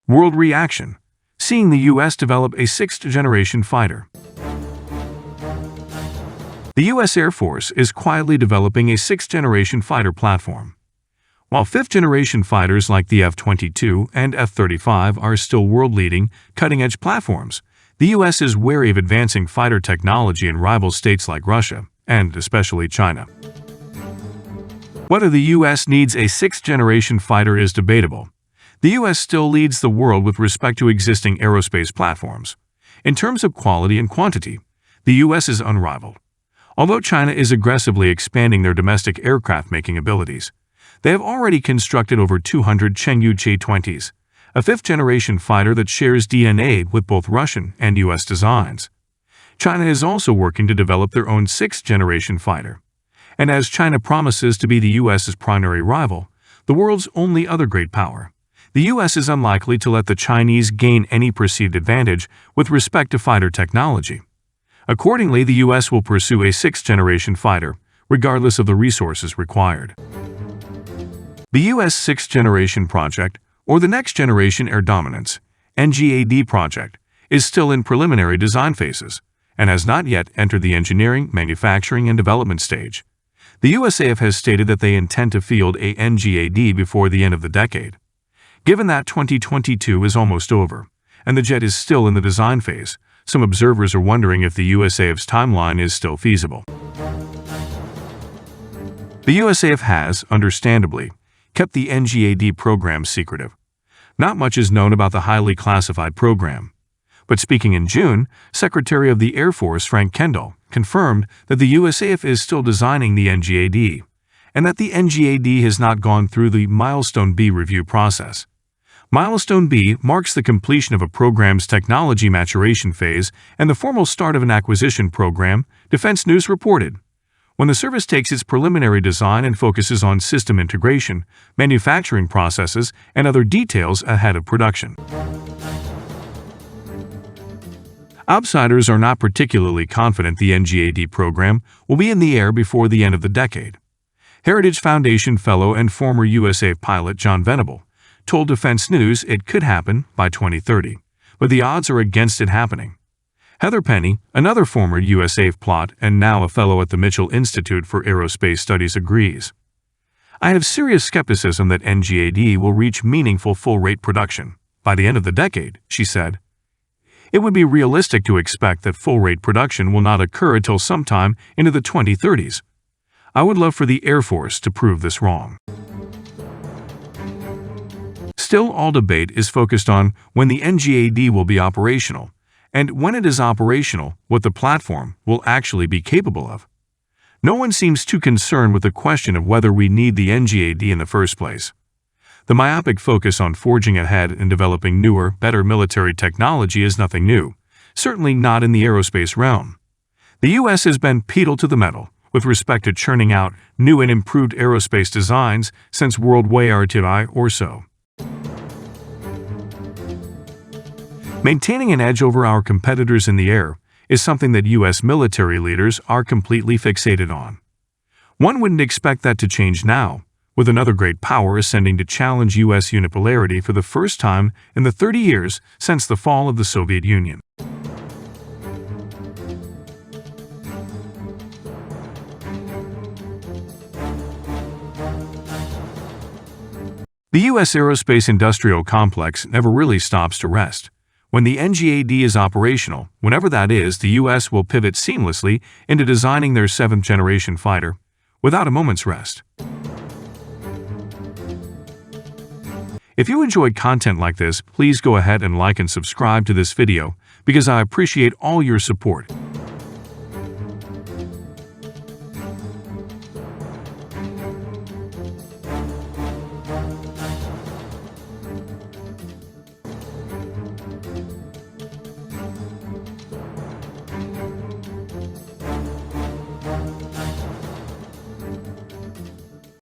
World reaction: seeing the U.S. develop a sixth-generation fighter. The U.S. Air Force is quietly developing a sixth-generation fighter platform. While fifth-generation fighters like the F-22 and F-35 are still world-leading, cutting-edge platforms, the U.S. is wary of advancing fighter technology in rival states like Russia, and especially China. Whether the U.S. needs a sixth-generation fighter is debatable. The U.S. still leads the world with respect to existing aerospace platforms. In terms of quality and quantity, the U.S. is unrivaled. Although China is aggressively expanding their domestic aircraft-making abilities, they have already constructed over 200 Chengdu Che-20s, a fifth-generation fighter that shares DNA with both Russian and U.S. designs. China is also working to develop their own sixth-generation fighter. And as China promises to be the U.S.'s primary rival, the world's only other great power, the U.S. is unlikely to let the Chinese gain any perceived advantage with respect to fighter technology. Accordingly, the U.S. will pursue a sixth-generation fighter, regardless of the resources required. The U.S. Sixth-Generation Project, or the Next Generation Air Dominance (NGAD) project, is still in preliminary design phases and has not yet entered the engineering, manufacturing, and development stage. The USAF has stated that they intend to field a NGAD before the end of the decade. Given that 2022 is almost over, and the jet is still in the design phase, some observers are wondering if the USAF's timeline is still feasible. The USAF has, understandably, kept the NGAD program secretive. Not much is known about the highly classified program. But speaking in June, Secretary of the Air Force Frank Kendall confirmed that the USAF is still designing the NGAD, and that the NGAD has not gone through the Milestone B review process. Milestone B marks the completion of a program's technology maturation phase and the formal start of an acquisition program, Defense News reported. When the service takes its preliminary design and focuses on system integration, manufacturing processes, and other details ahead of production. Outsiders are not particularly confident the NGAD program will be in the air before the end of the decade. Heritage Foundation fellow and former USAF pilot John Venable told Defense News it could happen by 2030, but the odds are against it happening. Heather Penny, another former USAF pilot and now a fellow at the Mitchell Institute for Aerospace Studies, agrees. I have serious skepticism that NGAD will reach meaningful full-rate production by the end of the decade, she said. It would be realistic to expect that full-rate production will not occur until sometime into the 2030s. I would love for the Air Force to prove this wrong. Still, all debate is focused on when the NGAD will be operational, and when it is operational, what the platform will actually be capable of. No one seems too concerned with the question of whether we need the NGAD in the first place. The myopic focus on forging ahead and developing newer, better military technology is nothing new, certainly not in the aerospace realm. The U.S. has been pedal to the metal with respect to churning out new and improved aerospace designs since World War II or so. Maintaining an edge over our competitors in the air is something that U.S. military leaders are completely fixated on. One wouldn't expect that to change now, with another great power ascending to challenge U.S. unipolarity for the first time in the 30 years since the fall of the Soviet Union. The U.S. aerospace industrial complex never really stops to rest. When the NGAD is operational, whenever that is, the U.S. will pivot seamlessly into designing their seventh-generation fighter without a moment's rest. If you enjoyed content like this, please go ahead and like and subscribe to this video because I appreciate all your support.